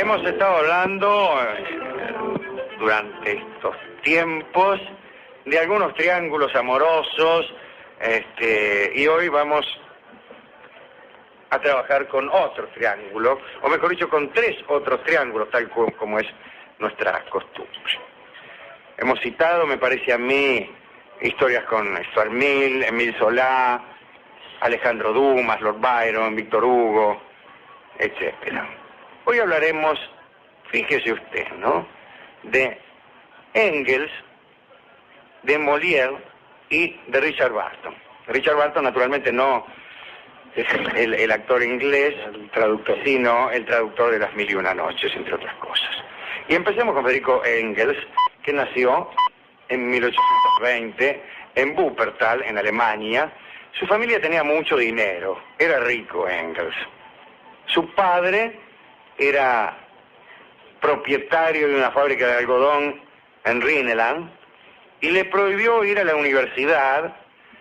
Hemos estado hablando durante estos tiempos de algunos triángulos amorosos, y hoy vamos a trabajar con otro triángulo, o mejor dicho, con tres otros triángulos, tal como es nuestra costumbre. Hemos citado, me parece a mí, historias con Stuart Mill, Émile Zola, Alejandro Dumas, Lord Byron, Víctor Hugo, etcétera. Hoy hablaremos, fíjese usted, ¿no?, de Engels, de Molière y de Richard Burton. Richard Burton, naturalmente, no es el actor inglés, el traductor, sino el traductor de Las Mil y Una Noches, entre otras cosas. Y empecemos con Federico Engels, que nació en 1820 en Wuppertal, en Alemania. Su familia tenía mucho dinero, era rico Engels. Su padre era propietario de una fábrica de algodón en Rhineland y le prohibió ir a la universidad,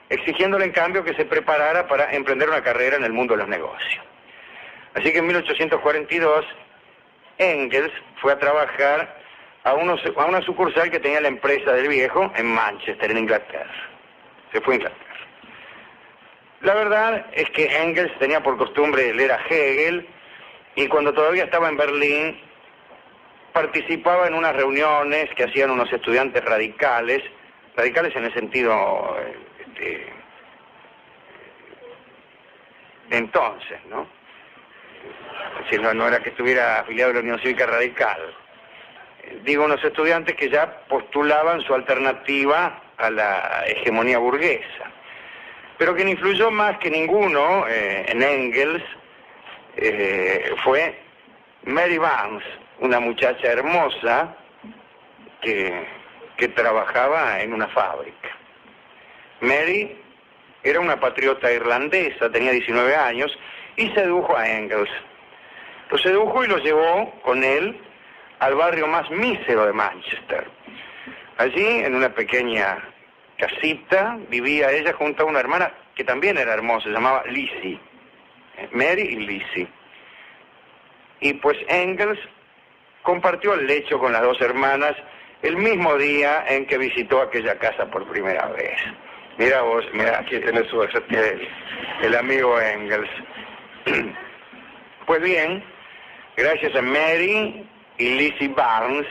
exigiéndole en cambio que se preparara para emprender una carrera en el mundo de los negocios. Así que en 1842 Engels fue a trabajar a una sucursal que tenía la empresa del viejo en Manchester, en Inglaterra. Se fue a Inglaterra. La verdad es que Engels tenía por costumbre leer a Hegel, y cuando todavía estaba en Berlín participaba en unas reuniones que hacían unos estudiantes radicales en el sentido de entonces, ¿no? Es decir, no era que estuviera afiliado a la Unión Cívica Radical. Digo, unos estudiantes que ya postulaban su alternativa a la hegemonía burguesa. Pero quien influyó más que ninguno en Engels fue Mary Barnes, una muchacha hermosa que trabajaba en una fábrica. Mary era una patriota irlandesa, tenía 19 años, y sedujo a Engels. Lo sedujo y lo llevó con él al barrio más mísero de Manchester. Allí, en una pequeña casita, vivía ella junto a una hermana que también era hermosa, se llamaba Lizzie. Mary y Lizzie. Y pues Engels compartió el lecho con las dos hermanas el mismo día en que visitó aquella casa por primera vez. Mira vos, mira, aquí tenés el amigo Engels. Pues bien, gracias a Mary y Lizzie Barnes,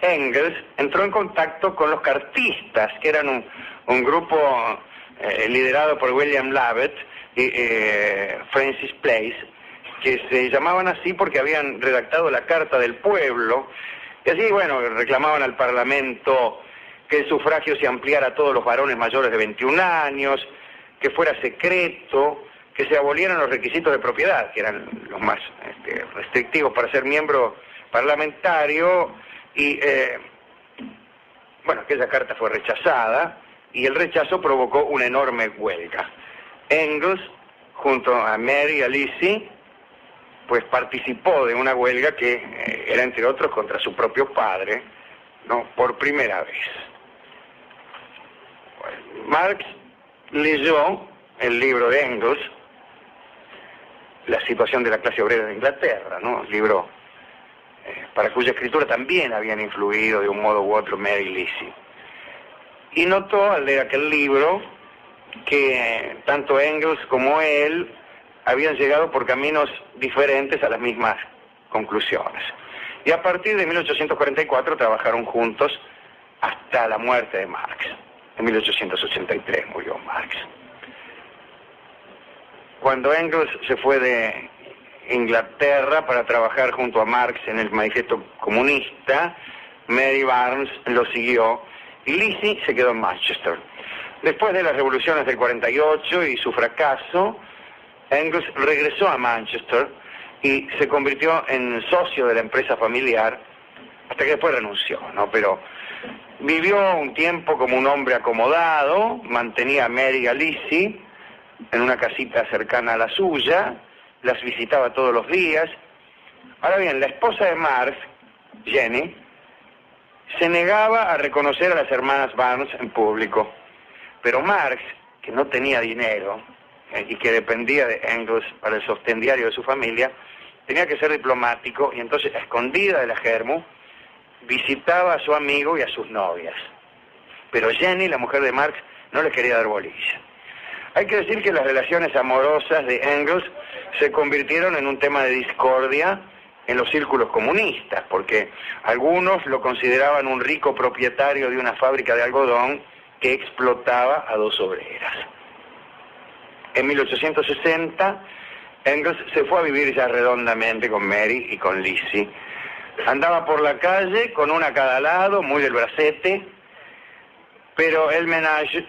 Engels entró en contacto con los cartistas, que eran un grupo liderado por William Lovett y Francis Place, que se llamaban así porque habían redactado la Carta del Pueblo, y así, bueno, reclamaban al Parlamento que el sufragio se ampliara a todos los varones mayores de 21 años, que fuera secreto, que se abolieran los requisitos de propiedad, que eran los más restrictivos para ser miembro parlamentario, y bueno, aquella carta fue rechazada, y el rechazo provocó una enorme huelga. Engels, junto a Mary y a Lizzie, pues participó de una huelga que era, entre otros, contra su propio padre, ¿no?, por primera vez. Bueno, Marx leyó el libro de Engels, La situación de la clase obrera de Inglaterra, ¿no?, el libro para cuya escritura también habían influido de un modo u otro Mary y Lizzie. Y notó al leer aquel libro que tanto Engels como él habían llegado por caminos diferentes a las mismas conclusiones. Y a partir de 1844 trabajaron juntos hasta la muerte de Marx. En 1883 murió Marx. Cuando Engels se fue de Inglaterra para trabajar junto a Marx en el Manifiesto Comunista, Mary Barnes lo siguió y Lizzie se quedó en Manchester. Después de las revoluciones del 48 y su fracaso, Engels regresó a Manchester y se convirtió en socio de la empresa familiar hasta que después renunció, ¿no? Pero vivió un tiempo como un hombre acomodado, mantenía a Mary y a Lizzie en una casita cercana a la suya, las visitaba todos los días. Ahora bien, la esposa de Marx, Jenny, se negaba a reconocer a las hermanas Barnes en público, pero Marx, que no tenía dinero y que dependía de Engels para el sostén diario de su familia, tenía que ser diplomático y entonces, a escondida de la Germu, visitaba a su amigo y a sus novias. Pero Jenny, la mujer de Marx, no le quería dar bolilla. Hay que decir que las relaciones amorosas de Engels se convirtieron en un tema de discordia en los círculos comunistas, porque algunos lo consideraban un rico propietario de una fábrica de algodón que explotaba a dos obreras. En 1860, Engels se fue a vivir ya redondamente con Mary y con Lizzie. Andaba por la calle con una a cada lado, muy del bracete, pero el ménage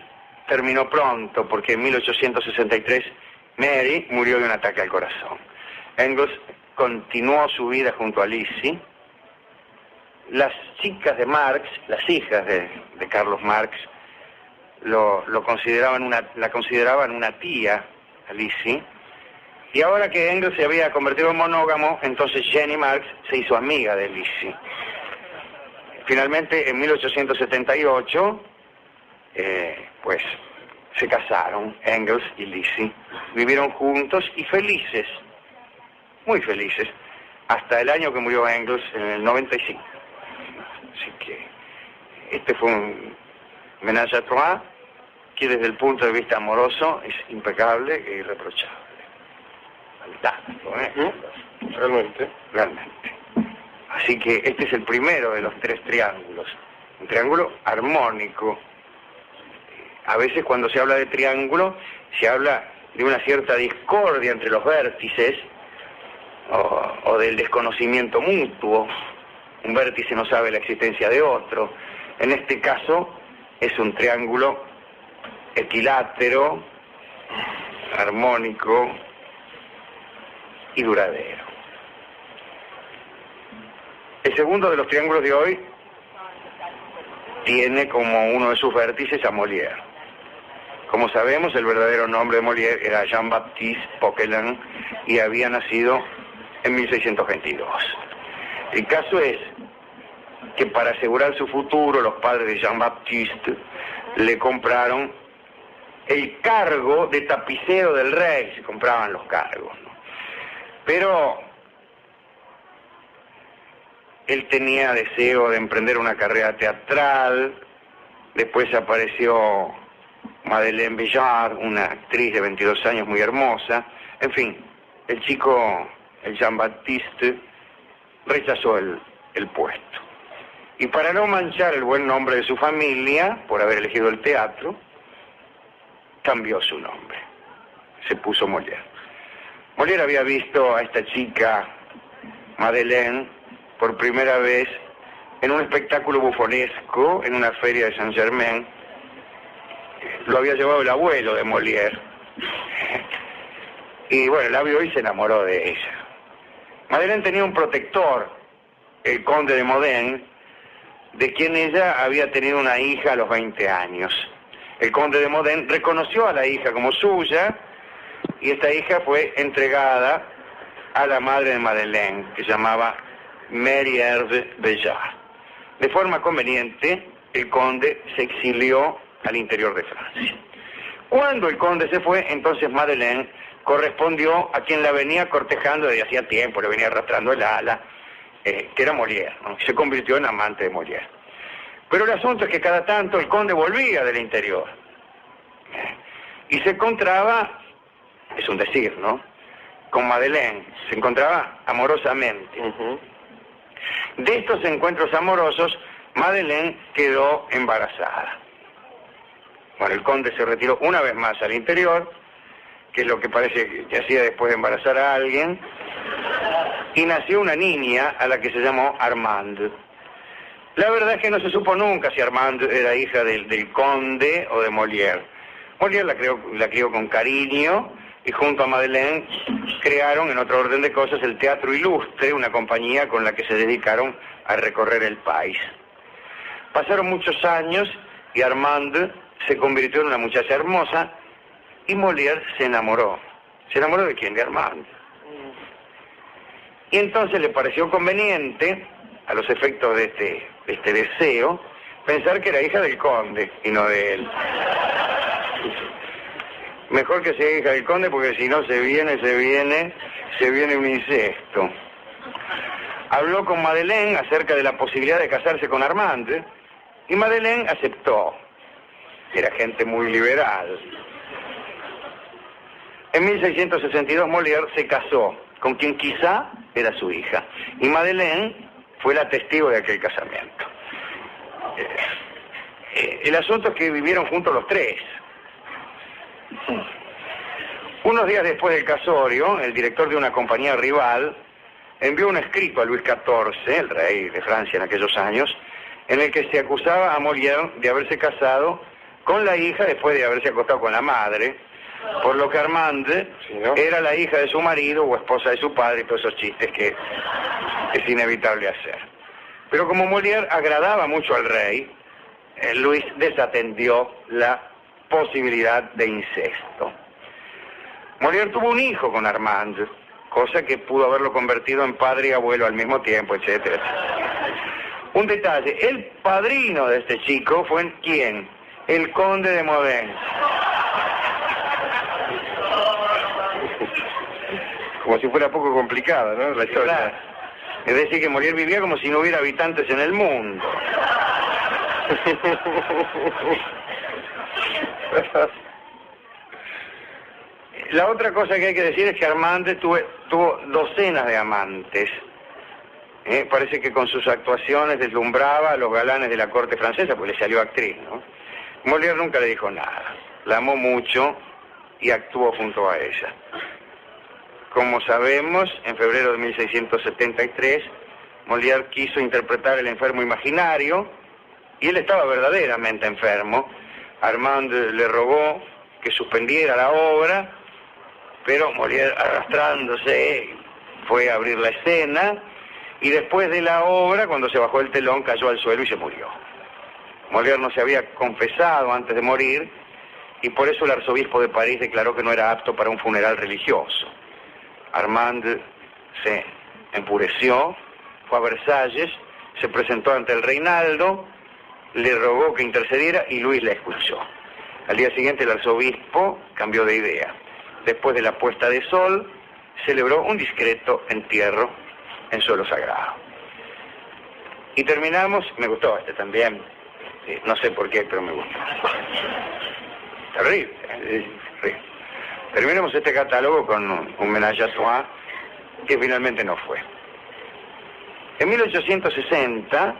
terminó pronto, porque en 1863 Mary murió de un ataque al corazón. Engels continuó su vida junto a Lizzie. Las chicas de Marx, las hijas de Carlos Marx, la consideraban una tía a Lizzie. Y ahora que Engels se había convertido en monógamo, entonces Jenny Marx se hizo amiga de Lizzie. Finalmente, en 1878, pues se casaron Engels y Lizzie. Vivieron juntos y felices, muy felices, hasta el año que murió Engels, en el 95. Así que este fue un ménage à trois que desde el punto de vista amoroso es impecable e irreprochable. Fantástico, ¿eh? Realmente. Realmente. Así que este es el primero de los tres triángulos. Un triángulo armónico. A veces cuando se habla de triángulo, se habla de una cierta discordia entre los vértices o del desconocimiento mutuo. Un vértice no sabe la existencia de otro. En este caso es un triángulo equilátero, armónico y duradero. El segundo de los triángulos de hoy tiene como uno de sus vértices a Molière. Como sabemos, el verdadero nombre de Molière era Jean-Baptiste Poquelin y había nacido en 1622. El caso es que para asegurar su futuro, los padres de Jean-Baptiste le compraron el cargo de tapicero del rey, se compraban los cargos, ¿no? Pero él tenía deseo de emprender una carrera teatral. Después apareció Madeleine Béjart, una actriz de 22 años muy hermosa. En fin, el chico, el Jean-Baptiste, rechazó el puesto. Y para no manchar el buen nombre de su familia, por haber elegido el teatro, cambió su nombre. Se puso Molière. Molière había visto a esta chica, Madeleine, por primera vez en un espectáculo bufonesco en una feria de Saint-Germain. Lo había llevado el abuelo de Molière. Y bueno, la vio y se enamoró de ella. Madeleine tenía un protector, el conde de Modène, de quien ella había tenido una hija a los 20 años. El conde de Modène reconoció a la hija como suya y esta hija fue entregada a la madre de Madeleine, que se llamaba Mary Herve Béjart. De forma conveniente, el conde se exilió al interior de Francia. Cuando el conde se fue, entonces Madeleine correspondió a quien la venía cortejando desde hacía tiempo, le venía arrastrando el ala, que era Molière, ¿no? Se convirtió en amante de Molière. Pero el asunto es que cada tanto el conde volvía del interior y se encontraba, es un decir, ¿no?, con Madeleine, se encontraba amorosamente. De estos encuentros amorosos, Madeleine quedó embarazada. Bueno, el conde se retiró una vez más al interior, que es lo que parece que hacía después de embarazar a alguien, y nació una niña a la que se llamó Armande. La verdad es que no se supo nunca si Armande era hija del conde o de Molière. Molière la crió con cariño y junto a Madeleine crearon, en otro orden de cosas, el Teatro Ilustre, una compañía con la que se dedicaron a recorrer el país. Pasaron muchos años y Armande se convirtió en una muchacha hermosa y Molière se enamoró. ¿Se enamoró de quién? De Armande. Y entonces le pareció conveniente, a los efectos de este deseo, pensar que era hija del conde y no de él. Mejor que sea hija del conde, porque si no se viene un incesto. Habló con Madeleine acerca de la posibilidad de casarse con Armand, y Madeleine aceptó. Era gente muy liberal. En 1662 Molière se casó con quien quizá era su hija, y Madeleine fue la testigo de aquel casamiento. El asunto es que vivieron juntos los tres. Unos días después del casorio, el director de una compañía rival envió un escrito a Luis XIV, el rey de Francia en aquellos años, en el que se acusaba a Molière de haberse casado con la hija después de haberse acostado con la madre, por lo que Armand era la hija de su marido o esposa de su padre, y todos esos chistes que es inevitable hacer. Pero como Molière agradaba mucho al rey, Luis desatendió la posibilidad de incesto. Molière tuvo un hijo con Armand, cosa que pudo haberlo convertido en padre y abuelo al mismo tiempo, etcétera. Un detalle, el padrino de este chico fue ¿quién? El conde de Modena. Como si fuera poco complicada, ¿no? La historia. Claro. Es decir, que Molière vivía como si no hubiera habitantes en el mundo. La otra cosa que hay que decir es que Armand tuvo docenas de amantes. Parece que con sus actuaciones deslumbraba a los galanes de la corte francesa, porque le salió actriz, ¿no? Molière nunca le dijo nada. La amó mucho y actuó junto a ella. Como sabemos, en febrero de 1673, Molière quiso interpretar El enfermo imaginario, y él estaba verdaderamente enfermo. Armand le rogó que suspendiera la obra, pero Molière, arrastrándose, fue a abrir la escena, y después de la obra, cuando se bajó el telón, cayó al suelo y se murió. Molière no se había confesado antes de morir, y por eso el arzobispo de París declaró que no era apto para un funeral religioso. Armand se enfureció, fue a Versalles, se presentó ante el Reinaldo, le rogó que intercediera y Luis la expulsó. Al día siguiente el arzobispo cambió de idea. Después de la puesta de sol, celebró un discreto entierro en suelo sagrado. Y terminamos, me gustó este también, no sé por qué, pero me gustó. Terrible, terrible. Terminamos este catálogo con un ménage à trois que finalmente no fue. En 1860,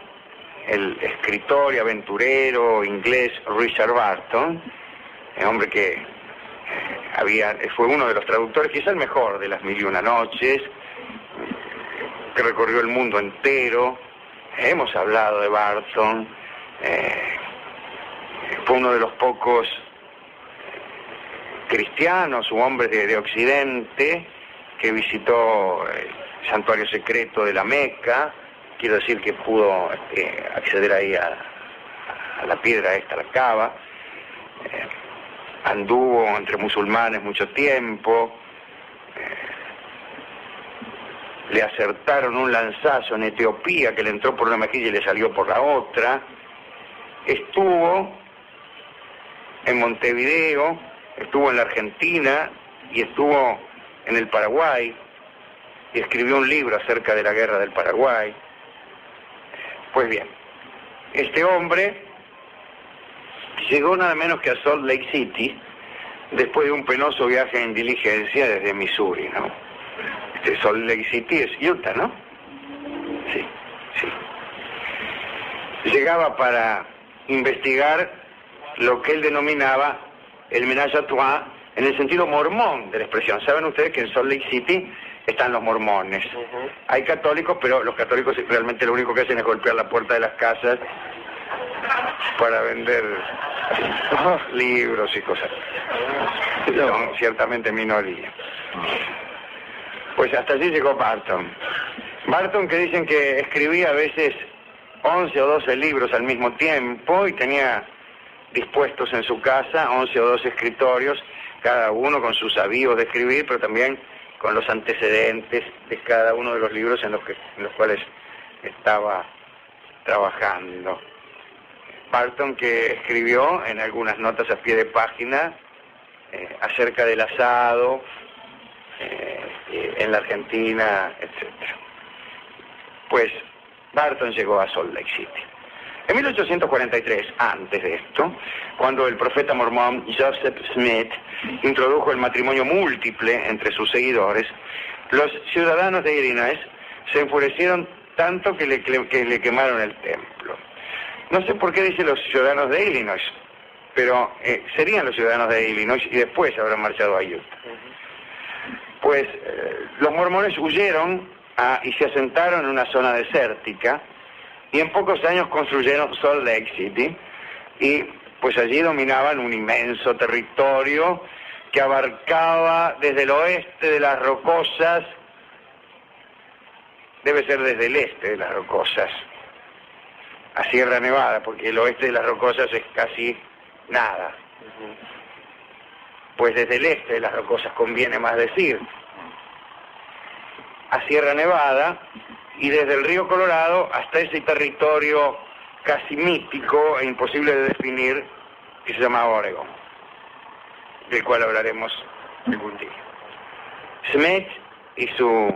el escritor y aventurero inglés Richard Barton, el hombre que fue uno de los traductores, quizá el mejor de Las Mil y Una Noches, que recorrió el mundo entero. Hemos hablado de Barton, fue uno de los pocos cristianos u hombres de Occidente que visitó el santuario secreto de la Meca. Quiero decir que pudo acceder ahí a la piedra esta, la Cava. Anduvo entre musulmanes mucho tiempo. Le acertaron un lanzazo en Etiopía que le entró por una mejilla y le salió por la otra. Estuvo en Montevideo, estuvo en la Argentina y estuvo en el Paraguay y escribió un libro acerca de la guerra del Paraguay. Pues bien, este hombre llegó nada menos que a Salt Lake City después de un penoso viaje en diligencia desde Missouri, ¿no? Salt Lake City es Utah, ¿no? Sí, sí. Llegaba para investigar lo que él denominaba el ménage à trois en el sentido mormón de la expresión. Saben ustedes que en Salt Lake City están los mormones. Hay católicos, pero los católicos realmente lo único que hacen es golpear la puerta de las casas para vender libros y cosas. Son ciertamente minoría. Pues hasta allí llegó Barton. Barton, que dicen que escribía a veces 11 o 12 libros al mismo tiempo y tenía dispuestos en su casa 11 o 12 escritorios, cada uno con sus avíos de escribir, pero también con los antecedentes de cada uno de los libros en los cuales estaba trabajando. Barton, que escribió en algunas notas a pie de página acerca del asado en la Argentina, etc. Pues Barton llegó a Salt Lake City. En 1843, antes de esto, cuando el profeta mormón Joseph Smith introdujo el matrimonio múltiple entre sus seguidores, los ciudadanos de Illinois se enfurecieron tanto que le quemaron el templo. No sé por qué dice los ciudadanos de Illinois, pero serían los ciudadanos de Illinois y después habrán marchado a Utah. Pues los mormones huyeron y se asentaron en una zona desértica y en pocos años construyeron Salt Lake City y pues allí dominaban un inmenso territorio que abarcaba desde el oeste de las Rocosas, debe ser desde el este de las Rocosas, a Sierra Nevada, porque el oeste de las Rocosas es casi nada. Pues desde el este de las Rocosas conviene más decir, a Sierra Nevada, y desde el río Colorado hasta ese territorio casi mítico e imposible de definir que se llama Oregon, del cual hablaremos algún día. Smith y su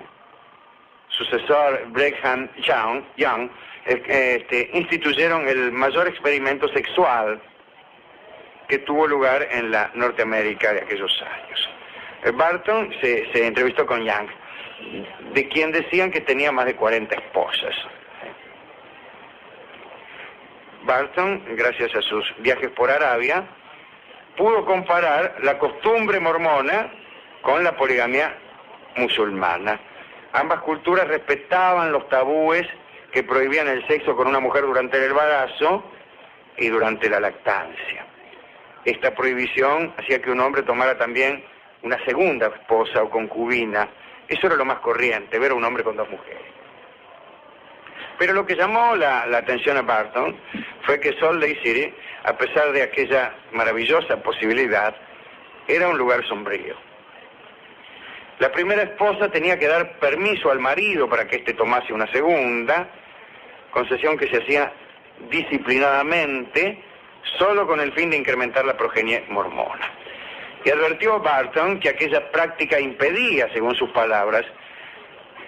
sucesor Brigham Young instituyeron el mayor experimento sexual que tuvo lugar en la Norteamérica de aquellos años. Barton se entrevistó con Young, de quien decían que tenía más de 40 esposas. Barton, gracias a sus viajes por Arabia, pudo comparar la costumbre mormona con la poligamia musulmana. Ambas culturas respetaban los tabúes que prohibían el sexo con una mujer durante el embarazo y durante la lactancia. Esta prohibición hacía que un hombre tomara también una segunda esposa o concubina. Eso era lo más corriente, ver a un hombre con dos mujeres. Pero lo que llamó la atención a Barton fue que Salt Lake City, a pesar de aquella maravillosa posibilidad, era un lugar sombrío. La primera esposa tenía que dar permiso al marido para que éste tomase una segunda, concesión que se hacía disciplinadamente, solo con el fin de incrementar la progenie mormona. Y advirtió a Barton que aquella práctica impedía, según sus palabras,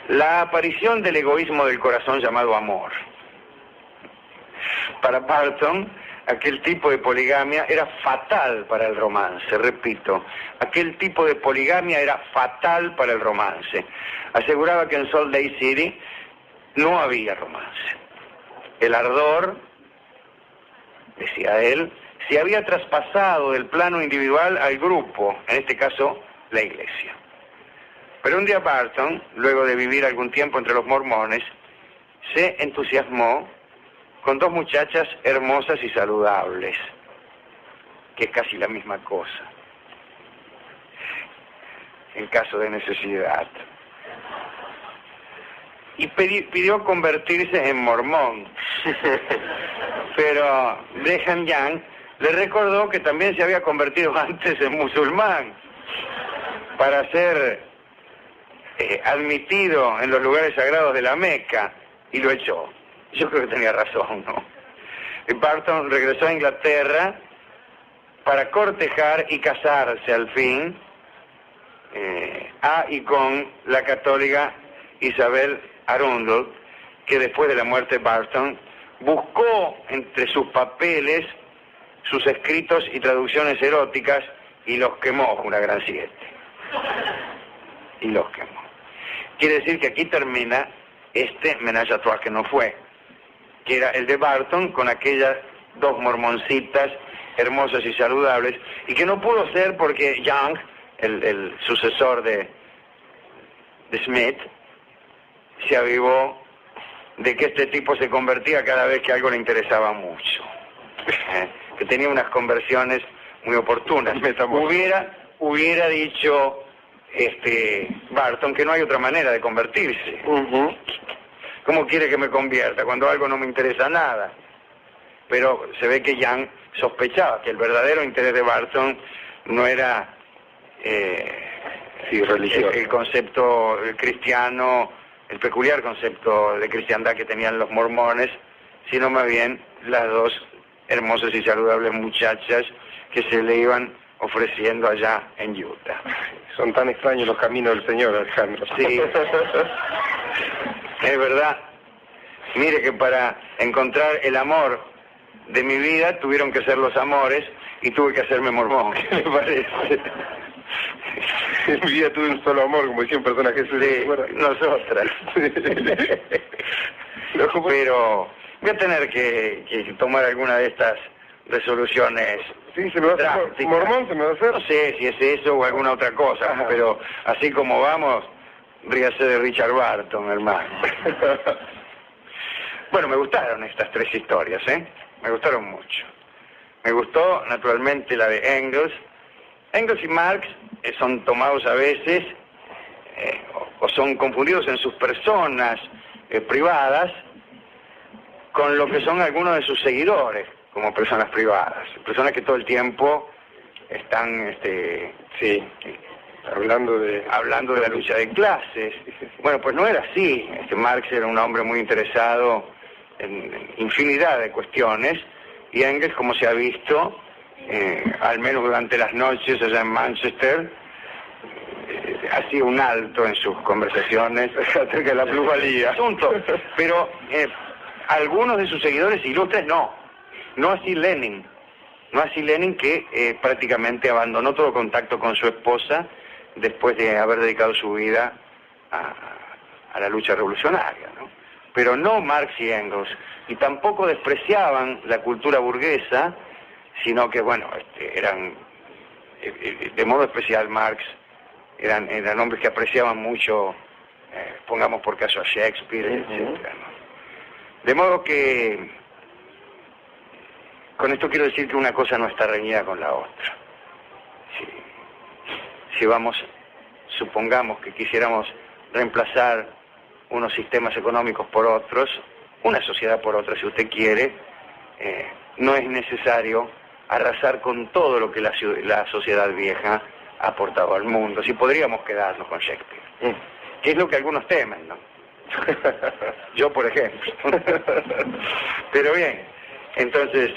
la aparición del egoísmo del corazón llamado amor. Para Barton, aquel tipo de poligamia era fatal para el romance, repito, aquel tipo de poligamia era fatal para el romance. Aseguraba que en Salt Lake City no había romance. El ardor, decía él, se había traspasado del plano individual al grupo, en este caso, la iglesia. Pero un día Barton, luego de vivir algún tiempo entre los mormones, se entusiasmó con dos muchachas hermosas y saludables, que es casi la misma cosa, en caso de necesidad. Y pidió convertirse en mormón. Pero Brigham Young le recordó que también se había convertido antes en musulmán para ser admitido en los lugares sagrados de la Meca, y lo echó. Yo creo que tenía razón, ¿no? Y Barton regresó a Inglaterra para cortejar y casarse al fin y con la católica Isabel Arundel, que después de la muerte de Barton buscó entre sus papeles sus escritos y traducciones eróticas y los quemó, una gran siete. Y los quemó. Quiere decir que aquí termina este ménage à trois que no fue, que era el de Barton con aquellas dos mormoncitas hermosas y saludables, y que no pudo ser porque Young, el sucesor de Smith, se avivó de que este tipo se convertía cada vez que algo le interesaba mucho. Que tenía unas conversiones muy oportunas. Hubiera dicho Barton que no hay otra manera de convertirse. ¿Cómo quiere que me convierta cuando algo no me interesa nada? Pero se ve que Young sospechaba que el verdadero interés de Barton no era el concepto cristiano, el peculiar concepto de cristiandad que tenían los mormones, sino más bien las dos hermosas y saludables muchachas que se le iban ofreciendo allá en Utah. Son tan extraños los caminos del Señor, Alejandro. Sí, es verdad. Mire que para encontrar el amor de mi vida tuvieron que ser los amores y tuve que hacerme mormón. ¿Qué le parece? En mi vida tuve un solo amor, como decía un personaje suyo. Sí, nosotras. Pero voy a tener que tomar alguna de estas resoluciones. Sí, se me va a hacer mormón, se me va a hacer. No sé si es eso o alguna otra cosa, ajá, pero así como vamos, ríase de Richard Barton, hermano. Bueno, me gustaron estas tres historias, me gustaron mucho. Me gustó, naturalmente, la de Engels. Engels y Marx son tomados a veces, o son confundidos en sus personas privadas, con lo que son algunos de sus seguidores, como personas privadas. Personas que todo el tiempo están, sí, hablando de la lucha de clases. Bueno, pues no era así. Marx era un hombre muy interesado en infinidad de cuestiones, y Engels, como se ha visto, al menos durante las noches allá en Manchester, hacía un alto en sus conversaciones acerca de la plusvalía. Asunto. Pero algunos de sus seguidores ilustres no así Lenin. No así Lenin, que prácticamente abandonó todo contacto con su esposa después de haber dedicado su vida a la lucha revolucionaria, ¿no? Pero no Marx y Engels, y tampoco despreciaban la cultura burguesa, sino que, bueno, eran, de modo especial Marx, eran hombres que apreciaban mucho, pongamos por caso a Shakespeare, etcétera, ¿no? De modo que, con esto quiero decir que una cosa no está reñida con la otra. Si supongamos que quisiéramos reemplazar unos sistemas económicos por otros, una sociedad por otra, si usted quiere, no es necesario arrasar con todo lo que la sociedad vieja ha aportado al mundo. Si podríamos quedarnos con Shakespeare, que es lo que algunos temen, ¿no? Yo, por ejemplo. Pero bien, entonces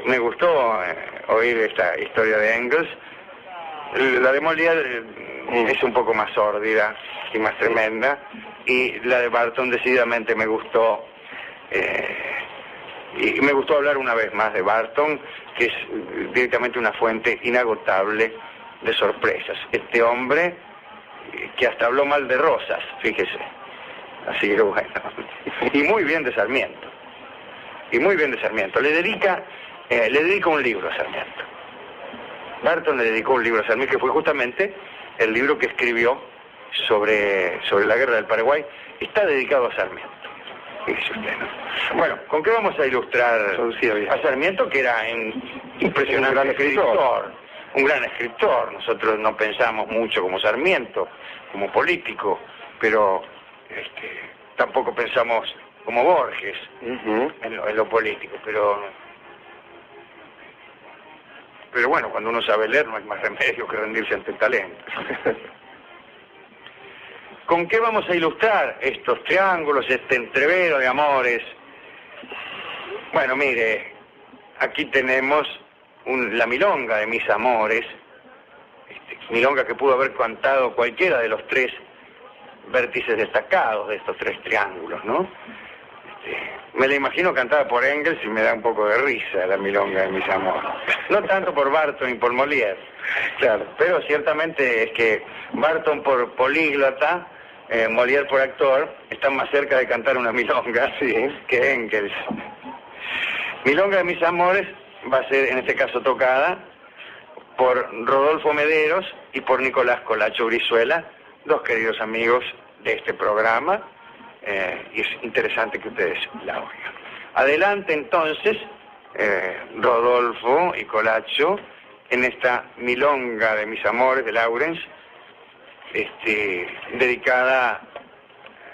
me gustó oír esta historia de Engels. La de Molière es un poco más sórdida y más tremenda, y la de Barton decididamente me gustó. Y me gustó hablar una vez más de Barton, que es directamente una fuente inagotable de sorpresas. Este hombre que hasta habló mal de Rosas, fíjese. Así que bueno. Y muy bien de Sarmiento. Le dedica un libro a Sarmiento. Barton le dedicó un libro a Sarmiento, que fue justamente el libro que escribió sobre la guerra del Paraguay. Está dedicado a Sarmiento. Fíjese usted, ¿no? Bueno, ¿con qué vamos a ilustrar a Sarmiento, que era un impresionante escritor? Un gran escritor. Nosotros no pensamos mucho como Sarmiento, como político, pero tampoco pensamos como Borges en lo político, pero bueno, cuando uno sabe leer no hay más remedio que rendirse ante el talento. ¿Con qué vamos a ilustrar estos triángulos, este entrevero de amores? Bueno, mire, aquí tenemos la milonga de mis amores, milonga que pudo haber cantado cualquiera de los tres vértices destacados de estos tres triángulos, ¿no? Me la imagino cantada por Engels y me da un poco de risa la milonga de mis amores. No tanto por Barton y por Molière, claro, pero ciertamente es que Barton por políglota, Molière por actor, están más cerca de cantar una milonga, sí, que Engels. Milonga de mis amores va a ser en este caso tocada por Rodolfo Mederos y por Nicolás Colacho Brizuela, dos queridos amigos de este programa, y es interesante que ustedes la oigan. Adelante entonces, Rodolfo y Colacho, en esta milonga de mis amores de Lawrence, dedicada